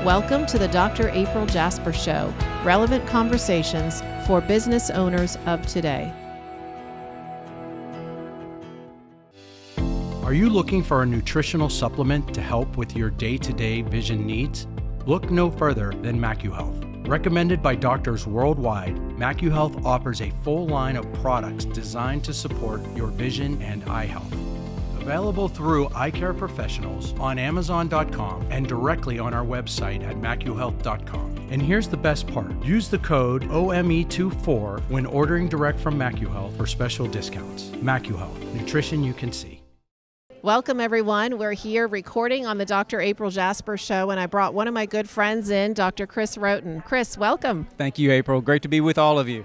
Welcome to the Dr. April Jasper Show, relevant conversations for business owners of today. Are you looking for a nutritional supplement to help with your day-to-day vision needs? Look no further than MacuHealth. Recommended by doctors worldwide, MacuHealth offers a full line of products designed to support your vision and eye health. Available through eye care professionals on Amazon.com and directly on our website at MacuHealth.com. And here's the best part. Use the code OME24 when ordering direct from MacuHealth for special discounts. MacuHealth, nutrition you can see. Welcome, everyone. We're here recording on the Dr. April Jasper Show, and I brought one of my good friends in, Dr. Chris Wroten. Chris, welcome. Thank you, April. Great to be with all of you.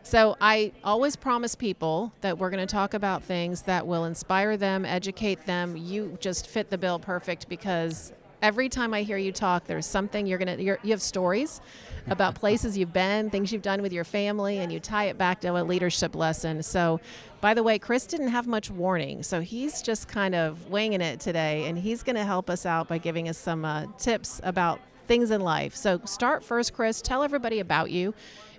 So I always promise people that we're going to talk about things that will inspire them, educate them. You just fit the bill perfect because every time I hear you talk, there's something you have stories about places you've been, things you've done with your family, and you tie it back to a leadership lesson. So, by the way, Chris didn't have much warning, so he's just kind of winging it today, and he's going to help us out by giving us some tips about things in life. So start first, Chris. Tell everybody about you.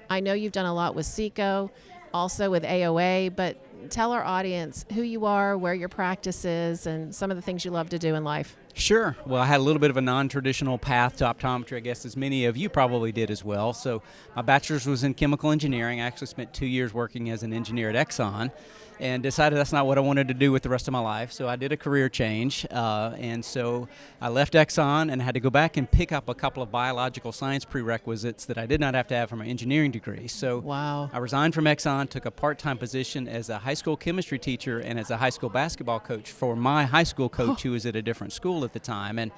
I know you've done a lot with SECO, also with AOA, but tell our audience who you are, where your practice is, and some of the things you love to do in life. Sure. Well, I had a little bit of a non-traditional path to optometry, I guess, as many of you probably did as well. So my bachelor's was in chemical engineering. I actually spent 2 years working as an engineer at Exxon and decided that's not what I wanted to do with the rest of my life. So I did a career change, and so I left Exxon and had to go back and pick up a couple of biological science prerequisites that I did not have to have for my engineering degree. So wow. I resigned from Exxon, took a part-time position as a high school chemistry teacher and as a high school basketball coach for my high school coach who was at a different school at the time. And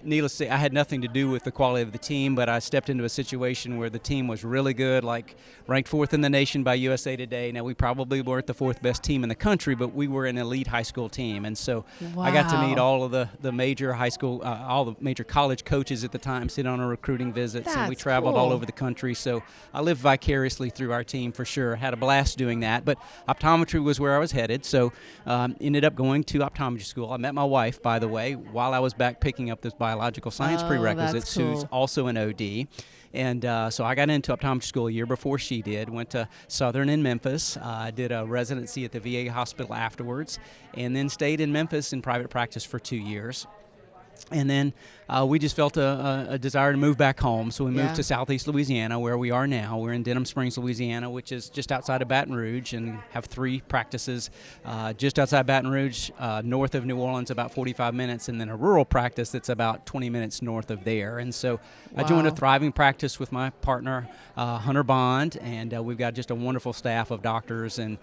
needless to say, I had nothing to do with the quality of the team, but I stepped into a situation where the team was really good, like ranked 4th in the nation by USA Today. Now, we probably weren't the 4th best team in the country, but we were an elite high school team. And so wow. I got to meet all of the major high school, all the major college coaches at the time, sit on our recruiting visits, and we traveled cool. all over the country. So I lived vicariously through our team for sure. Had a blast doing that, but optometry was where I was headed. So ended up going to optometry school. I met my wife, by the way, while I was back picking up this biological science prerequisites, cool. who's also an OD. And so I got into optometry school a year before she did, went to Southern in Memphis, did a residency at the VA hospital afterwards, and then stayed in Memphis in private practice for 2 years. And then we just felt a desire to move back home, so we moved to southeast Louisiana, where we are now. We're in Denham Springs, Louisiana, which is just outside of Baton Rouge, and have 3 practices just outside Baton Rouge, north of New Orleans, about 45 minutes, and then a rural practice that's about 20 minutes north of there. And so I joined a thriving practice with my partner, Hunter Bond, and we've got just a wonderful staff of doctors and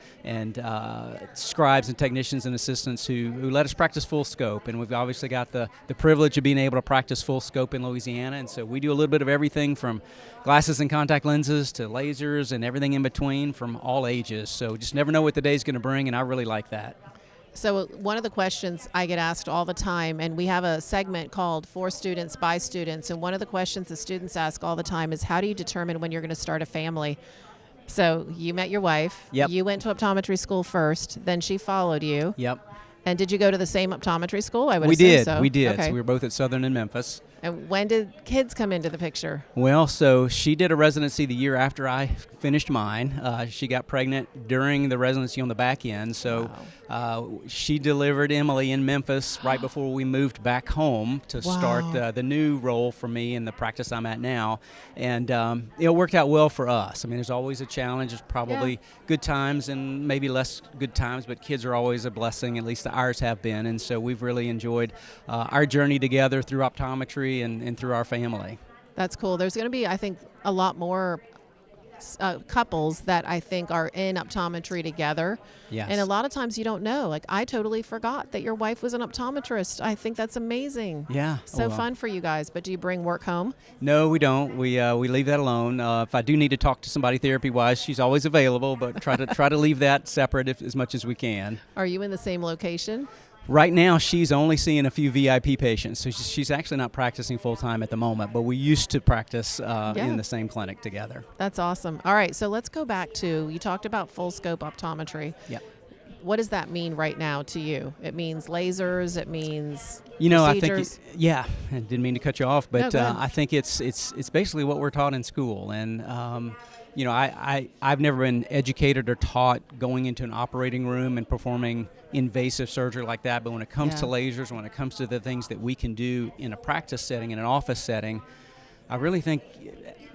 scribes and technicians and assistants who let us practice full scope. And we've obviously got the privilege of being able to practice full scope in Louisiana, and so we do a little bit of everything from glasses and contact lenses to lasers and everything in between from all ages. So just never know what the day's going to bring, and I really like that. So one of the questions I get asked all the time, and we have a segment called For Students, By Students, and one of the questions the students ask all the time is, how do you determine when you're going to start a family? So you met your wife. Yep. You went to optometry school first, then she followed you. Yep. And did you go to the same optometry school? I would We assume did. so. We did. Okay. So we were both at Southern in Memphis. And when did kids come into the picture? Well, so she did a residency the year after I finished mine. She got pregnant during the residency on the back end. So she delivered Emily in Memphis right before we moved back home to start the new role for me in the practice I'm at now. And it worked out well for us. I mean, there's always a challenge. There's probably good times and maybe less good times, but kids are always a blessing, at least ours have been. And so we've really enjoyed our journey together through optometry and through our family. That's cool. There's going to be, I think, a lot more couples that I think are in optometry together. Yes. And a lot of times you don't know. Like, I totally forgot that your wife was an optometrist. I think that's amazing. Yeah. So fun for you guys. But do you bring work home? No, we don't. We leave that alone. If I do need to talk to somebody therapy-wise, she's always available, but try to leave that separate as much as we can. Are you in the same location? Right now, she's only seeing a few VIP patients, so she's actually not practicing full-time at the moment, but we used to practice in the same clinic together. That's awesome. All right, so let's go back to, you talked about full-scope optometry. Yeah. what does that mean right now to you? It means lasers. It means I think, procedures? I didn't mean to cut you off, No, but go ahead. I think it's basically what we're taught in school. And, I've never been educated or taught going into an operating room and performing invasive surgery like that. But when it comes to lasers, when it comes to the things that we can do in a practice setting, in an office setting, I really think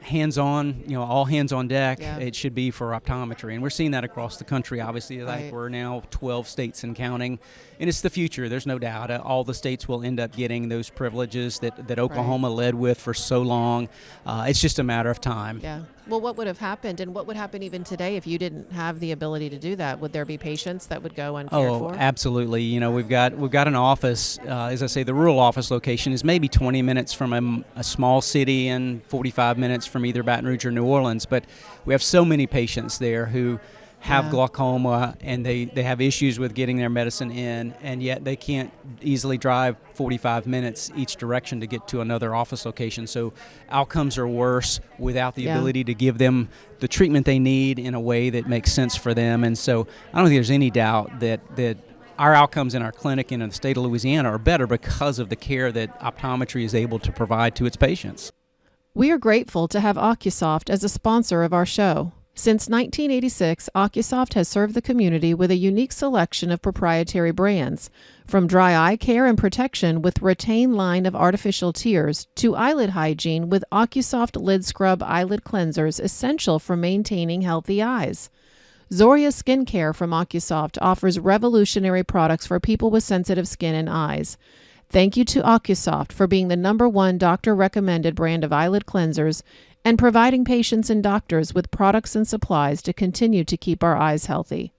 hands-on, all hands on deck, it should be for optometry. And we're seeing that across the country, obviously. Right. Like we're now 12 states and counting. And it's the future, there's no doubt. All the states will end up getting those privileges that Oklahoma led with for so long. It's just a matter of time. Yeah. Well, what would have happened, and what would happen even today if you didn't have the ability to do that? Would there be patients that would go uncared for? Oh, absolutely. We've got an office. As I say, the rural office location is maybe 20 minutes from a small city and 45 minutes from either Baton Rouge or New Orleans. But we have so many patients there who have glaucoma, and they have issues with getting their medicine in, and yet they can't easily drive 45 minutes each direction to get to another office location. So outcomes are worse without the ability to give them the treatment they need in a way that makes sense for them. And so I don't think there's any doubt that our outcomes in our clinic in the state of Louisiana are better because of the care that optometry is able to provide to its patients. We are grateful to have OcuSoft as a sponsor of our show. Since 1986, OcuSoft has served the community with a unique selection of proprietary brands, from dry eye care and protection with Retain line of artificial tears to eyelid hygiene with OcuSoft Lid Scrub eyelid cleansers essential for maintaining healthy eyes. Zoria Skincare from OcuSoft offers revolutionary products for people with sensitive skin and eyes. Thank you to OcuSoft for being the #1 doctor-recommended brand of eyelid cleansers and providing patients and doctors with products and supplies to continue to keep our eyes healthy.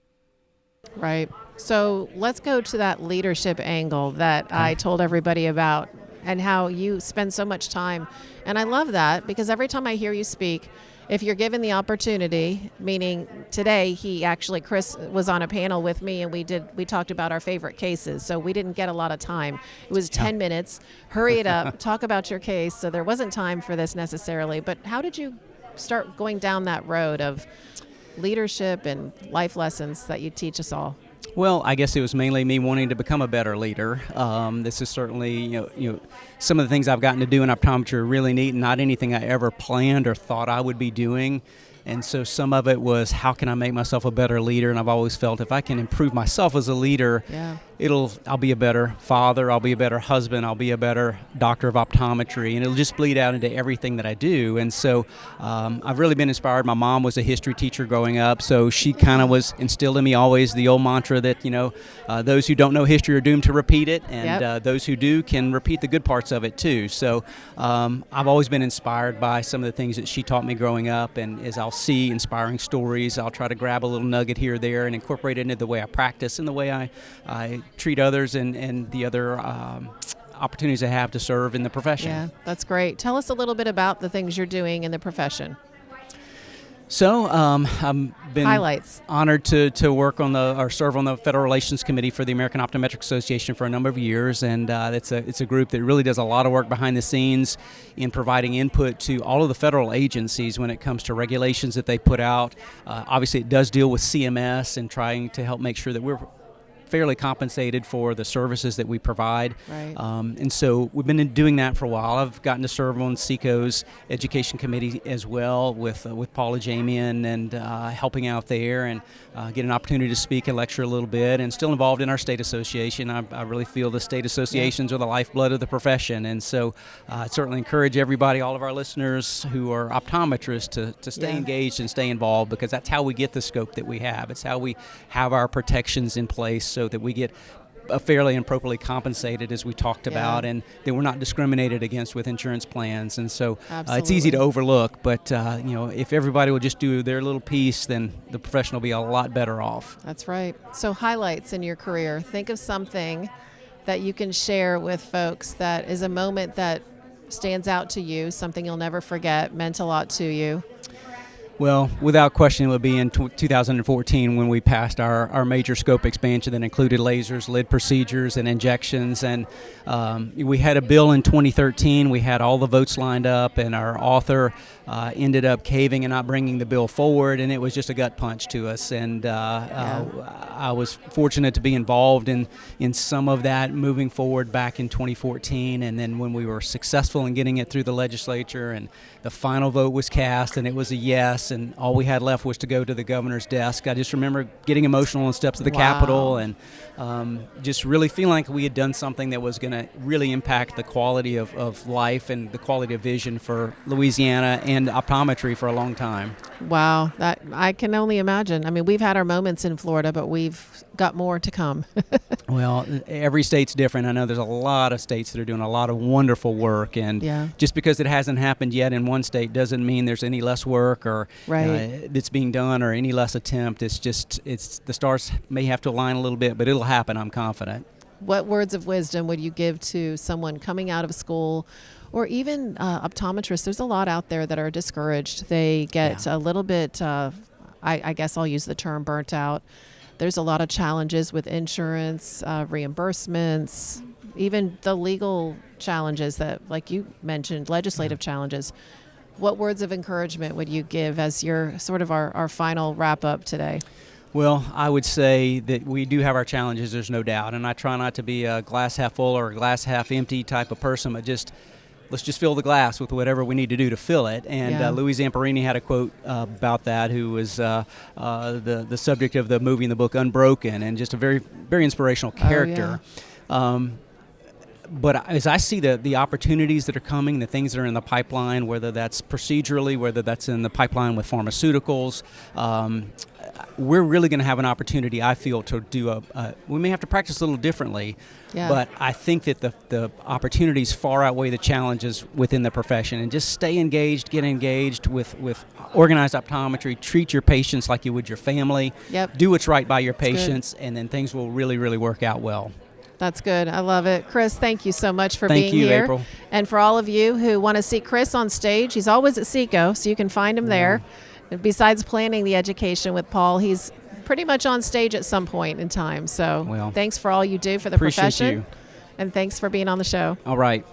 Right. So let's go to that leadership angle that I told everybody about and how you spend so much time. And I love that because every time I hear you speak, if you're given the opportunity, meaning today Chris was on a panel with me and we talked about our favorite cases. So we didn't get a lot of time. It was 10 minutes. Hurry it up. Talk about your case. So there wasn't time for this necessarily. But how did you start going down that road of leadership and life lessons that you teach us all? Well, I guess it was mainly me wanting to become a better leader. This is certainly, some of the things I've gotten to do in optometry are really neat and not anything I ever planned or thought I would be doing. And so some of it was, how can I make myself a better leader? And I've always felt if I can improve myself as a leader, I'll be a better father, I'll be a better husband, I'll be a better doctor of optometry, and it'll just bleed out into everything that I do. And so I've really been inspired. My mom was a history teacher growing up, so she kind of was instilled in me always the old mantra that, those who don't know history are doomed to repeat it, and those who do can repeat the good parts of it too. So I've always been inspired by some of the things that she taught me growing up, and as I'll see inspiring stories, I'll try to grab a little nugget here or there and incorporate it into the way I practice and the way I treat others and the other opportunities I have to serve in the profession. Yeah, that's great. Tell us a little bit about the things you're doing in the profession. So I've been Highlights. honored to work on serve on the Federal Relations Committee for the American Optometric Association for a number of years, and it's a group that really does a lot of work behind the scenes in providing input to all of the federal agencies when it comes to regulations that they put out. Obviously, it does deal with CMS and trying to help make sure that we're fairly compensated for the services that we provide. Right. And so we've been doing that for a while. I've gotten to serve on SECO's education committee as well with Paula Jamian and helping out there and get an opportunity to speak and lecture a little bit, and still involved in our state association. I really feel the state associations are the lifeblood of the profession. And so I certainly encourage everybody, all of our listeners who are optometrists to stay engaged and stay involved, because that's how we get the scope that we have. It's how we have our protections in place so that we get fairly and appropriately compensated, as we talked about, and that we're not discriminated against with insurance plans. And so it's easy to overlook, but if everybody will just do their little piece, then the profession will be a lot better off. That's right. So highlights in your career. Think of something that you can share with folks that is a moment that stands out to you, something you'll never forget, meant a lot to you. Well, without question, it would be in 2014 when we passed our major scope expansion that included lasers, lid procedures, and injections. And we had a bill in 2013. We had all the votes lined up, and our author ended up caving and not bringing the bill forward, and it was just a gut punch to us. And I was fortunate to be involved in some of that moving forward back in 2014. And then when we were successful in getting it through the legislature and the final vote was cast and it was a yes, and all we had left was to go to the governor's desk, I just remember getting emotional on the steps of the Capitol and just really feeling like we had done something that was going to really impact the quality of life and the quality of vision for Louisiana and optometry for a long time. Wow, that I can only imagine. I mean, we've had our moments in Florida, but we've got more to come. Well, every state's different. I know there's a lot of states that are doing a lot of wonderful work, and just because it hasn't happened yet in one state doesn't mean there's any less work or that's being done or any less attempt. It's just the stars may have to align a little bit, but it'll happen, I'm confident. What words of wisdom would you give to someone coming out of school, or even optometrists? There's a lot out there that are discouraged. They get a little bit, I guess I'll use the term, burnt out. There's a lot of challenges with insurance, reimbursements, even the legal challenges that, like you mentioned, legislative challenges. What words of encouragement would you give as your sort of our final wrap up today? Well, I would say that we do have our challenges, there's no doubt, and I try not to be a glass half full or a glass half empty type of person, but let's just fill the glass with whatever we need to do to fill it. And Louis Zamperini had a quote about that, who was the subject of the movie and the book Unbroken, and just a very, very inspirational character. But as I see the opportunities that are coming, the things that are in the pipeline, whether that's procedurally, whether that's in the pipeline with pharmaceuticals, we're really going to have an opportunity, I feel, to do we may have to practice a little differently, but I think that the opportunities far outweigh the challenges within the profession. And just stay engaged, get engaged with organized optometry, treat your patients like you would your family, do what's right by your patients, and then things will really, really work out well. That's good. I love it. Chris, thank you so much for being here. Thank you, April. And for all of you who want to see Chris on stage, he's always at SECO, so you can find him there. Besides planning the education with Paul, he's pretty much on stage at some point in time. So thanks for all you do for the profession. You. And thanks for being on the show. All right.